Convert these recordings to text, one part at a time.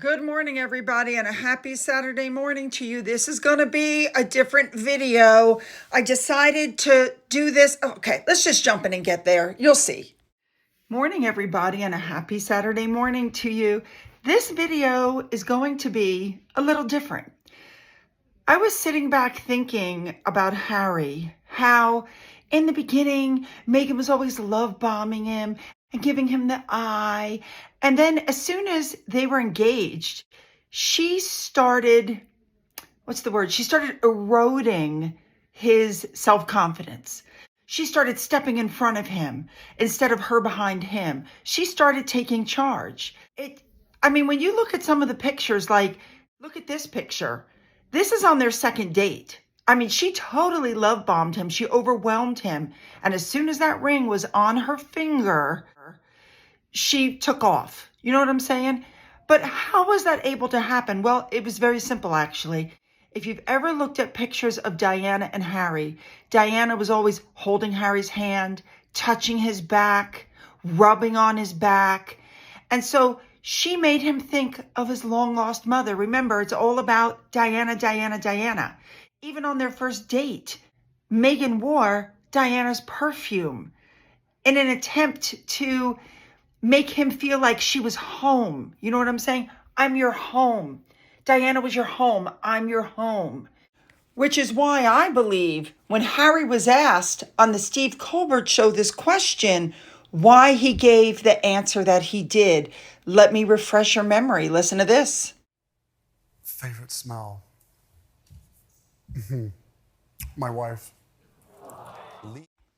Good morning, everybody, and a happy Saturday morning to you. This is going to be a different video. I decided to do this. Okay, let's just jump in and get there. You'll see. Morning, everybody, and a happy Saturday morning to you. This video is going to be a little different. I was sitting back thinking about Harry, how in the beginning, Meghan was always love bombing him and giving him the eye. And then as soon as they were engaged, she started, She started eroding his self-confidence. She started stepping in front of him instead of her behind him. She started taking charge. When you look at some of the pictures, like, look at this picture. This is on their second date. She totally love bombed him. She overwhelmed him. And as soon as that ring was on her finger, she took off. You know what I'm saying? But how was that able to happen? Well, it was very simple, actually. If you've ever looked at pictures of Diana and Harry, Diana was always holding Harry's hand, touching his back, rubbing on his back. And so she made him think of his long-lost mother. Remember, it's all about Diana, Diana, Diana. Even on their first date, Meghan wore Diana's perfume in an attempt to make him feel like she was home. You know what I'm saying? I'm your home. Diana was your home. I'm your home. Which is why I believe when Harry was asked on the Steve Colbert show this question, why he gave the answer that he did. Let me refresh your memory. Listen to this. Favorite smell? My wife.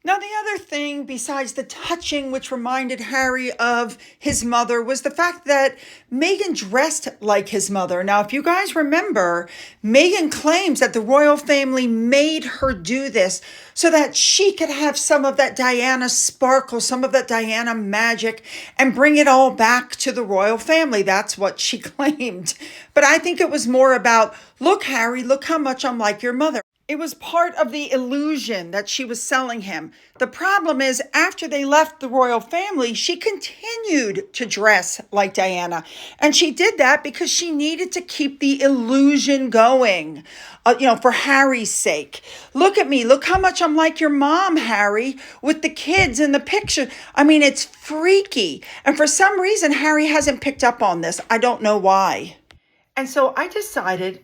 Now, the other thing besides the touching, which reminded Harry of his mother, was the fact that Meghan dressed like his mother. Now, if you guys remember, Meghan claims that the royal family made her do this so that she could have some of that Diana sparkle, some of that Diana magic, and bring it all back to the royal family. That's what she claimed. But I think it was more about, look, Harry, look how much I'm like your mother. It was part of the illusion that she was selling him. The problem is, after they left the royal family, she continued to dress like Diana. And she did that because she needed to keep the illusion going, for Harry's sake. Look at me. Look how much I'm like your mom, Harry, with the kids in the picture. It's freaky. And for some reason, Harry hasn't picked up on this. I don't know why. And so I decided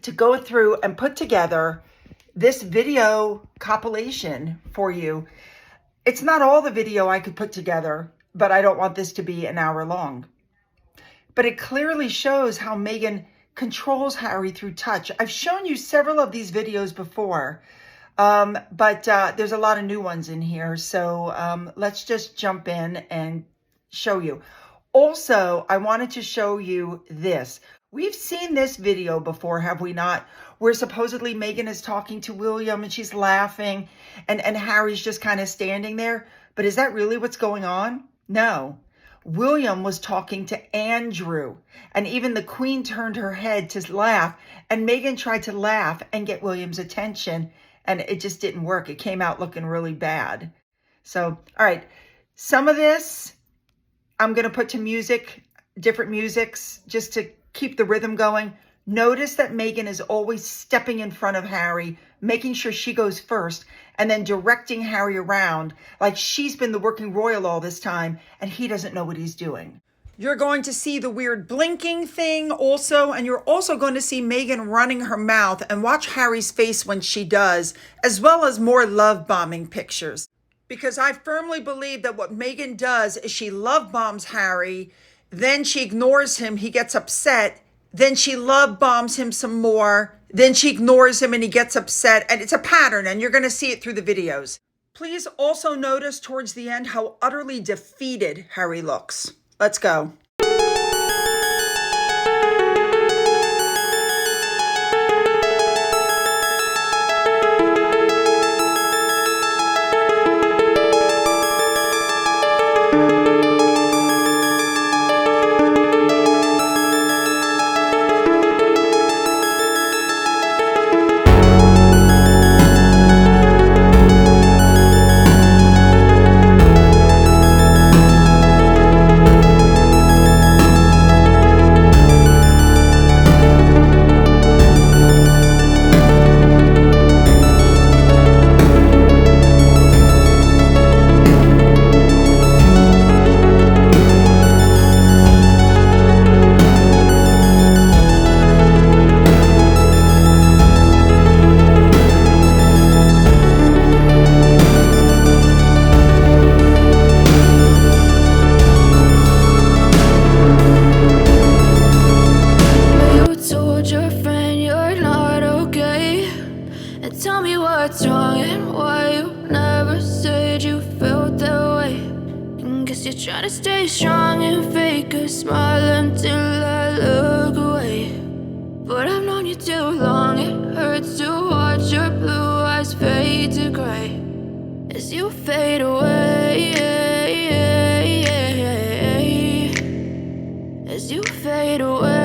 to go through and put together this video compilation for you. It's not all the video I could put together, but I don't want this to be an hour long. But it clearly shows how Meghan controls Harry through touch. I've shown you several of these videos before, but there's a lot of new ones in here. So let's just jump in and show you. Also, I wanted to show you this. We've seen this video before, have we not? Where supposedly Meghan is talking to William and she's laughing and Harry's just kind of standing there. But is that really what's going on? No. William was talking to Andrew, and even the Queen turned her head to laugh, and Meghan tried to laugh and get William's attention, and it just didn't work. It came out looking really bad. So, all right, some of this I'm going to put to music, different musics, just to keep the rhythm going. Notice that Meghan is always stepping in front of Harry, making sure she goes first, and then directing Harry around like she's been the working royal all this time and he doesn't know what he's doing. You're going to see the weird blinking thing also, and you're also going to see Meghan running her mouth, and watch Harry's face when she does, as well as more love bombing pictures. Because I firmly believe that what Meghan does is she love bombs Harry, then she ignores him, he gets upset, then she love bombs him some more, then she ignores him and he gets upset, and it's a pattern, and you're going to see it through the videos. Please also notice towards the end how utterly defeated Harry looks. Let's go. Guess you're trying to stay strong and fake a smile until I look away. But I've known you too long, it hurts to watch your blue eyes fade to gray as you fade away, as you fade away.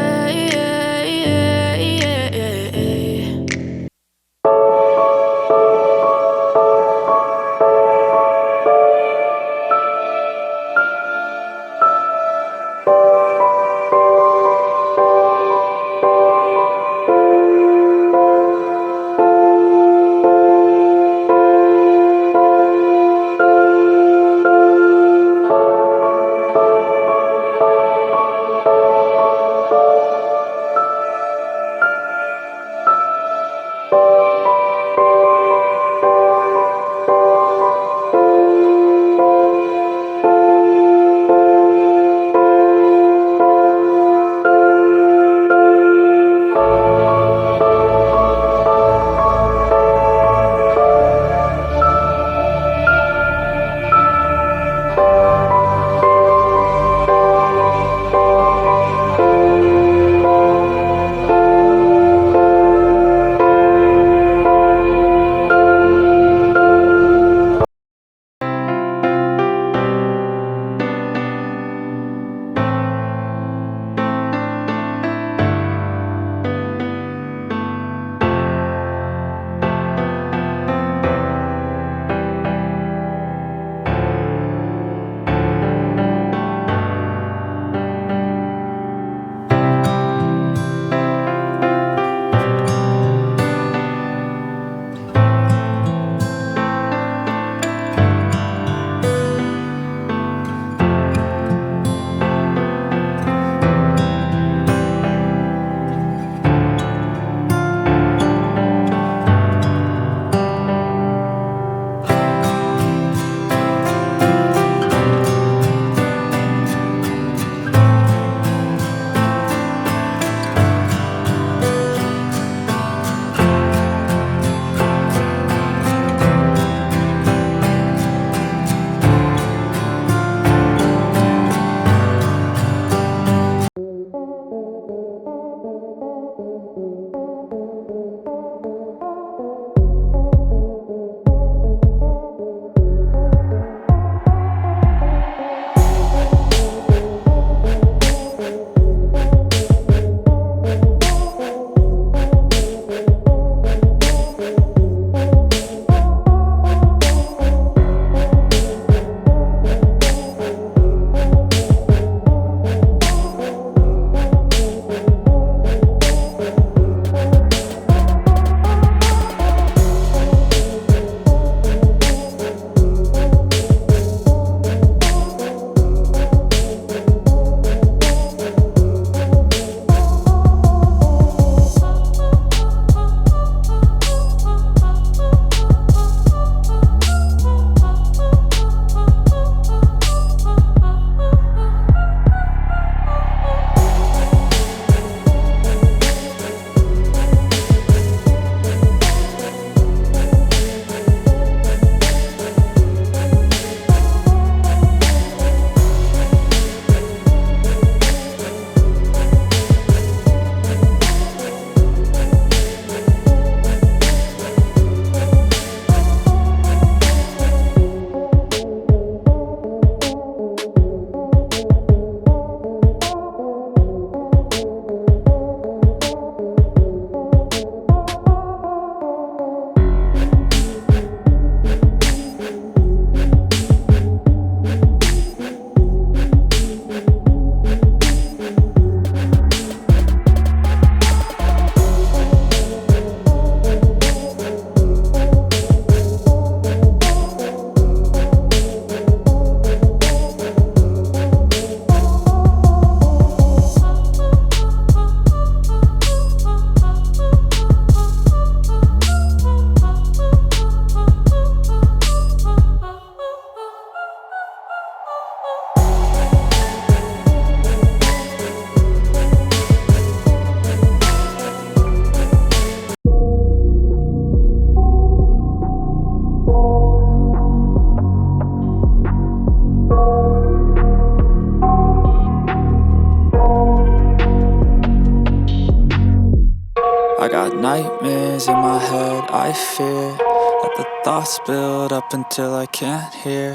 got nightmares in my head, I fear that the thoughts build up until I can't hear,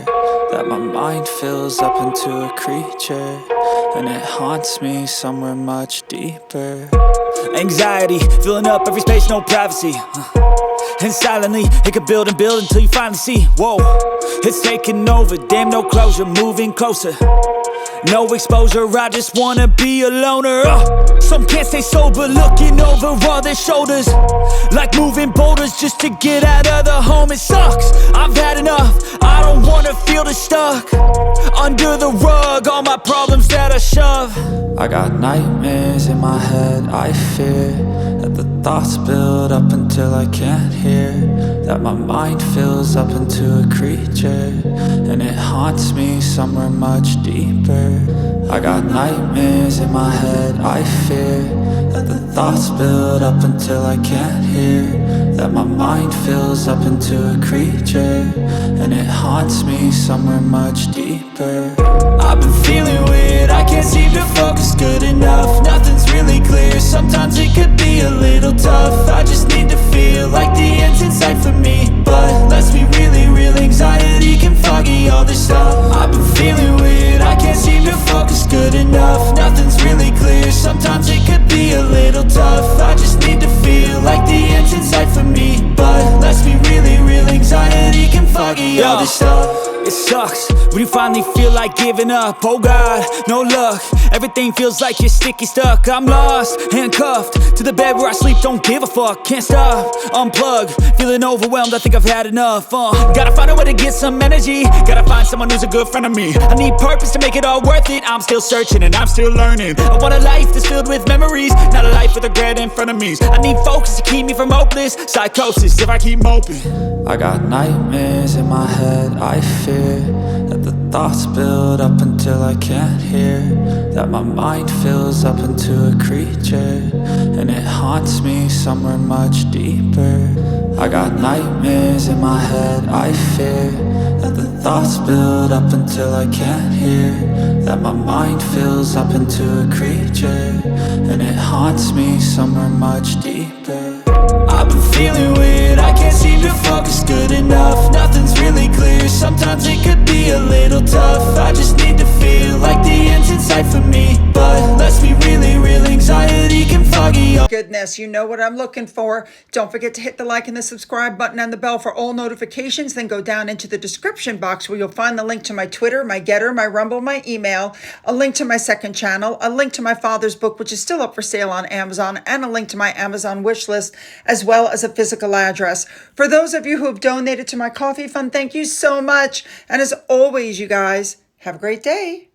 that my mind fills up into a creature, and it haunts me somewhere much deeper. Anxiety, filling up every space, no privacy. And silently, it could build and build until you finally see, whoa, it's taking over, damn no closure, moving closer. No exposure, I just wanna be a loner. Some can't stay sober, looking over all their shoulders, like moving boulders just to get out of the home. It sucks, I've had enough, I don't wanna feel the stuck under the rug, all my problems that I shove. I got nightmares in my head, I fear that the thoughts build up until I can't hear, that my mind fills up into a creature, and it haunts me somewhere much deeper. I got nightmares in my head, I fear that the thoughts build up until I can't hear, that my mind fills up into a creature, and it haunts me somewhere much deeper. I've been feeling weird, I can't seem to focus good enough, nothing's really clear, sometimes it could be a little tough. I just need to feel like the end's in sight for me, but let's be really real, anxiety can foggy all this stuff. I've been feeling weird, I can't seem to focus good enough, nothing's really clear, sometimes it could be a little tough. I just need to feel like the end's in sight for me, but let's be really real, anxiety can foggy all this stuff. It sucks when you finally feel like giving up. Oh God, no luck, everything feels like you're sticky stuck. I'm lost, handcuffed to the bed where I sleep, don't give a fuck. Can't stop, unplug, feeling overwhelmed, I think I've had enough. Gotta find a way to get some energy, gotta find someone who's a good friend of me. I need purpose to make it all worth it, I'm still searching and I'm still learning. I want a life that's filled with memories, not a life with regret in front of me. I need focus to keep me from hopeless psychosis if I keep moping. I got nightmares in my head, I fear that the thoughts build up until I can't hear, that my mind fills up into a creature, and it haunts me somewhere much deeper. I got nightmares in my head, I fear that the thoughts build up until I can't hear, that my mind fills up into a creature, and it haunts me somewhere much deeper. I've been feeling weird, I can't seem to focus good enough, nothing's really clear, sometimes it could be a little tough. I just need to feel like the end's in sight for me, but let's be really real, anxiety can foggy up. Goodness, you know what I'm looking for. Don't forget to hit the like and the subscribe button and the bell for all notifications. Then go down into the description box where you'll find the link to my Twitter, my Gettr, my Rumble, my email, a link to my second channel, a link to my father's book, which is still up for sale on Amazon, and a link to my Amazon wish list, as well as a physical address. For those of you who have donated to my coffee fund, thank you so much. And as always, you guys, have a great day.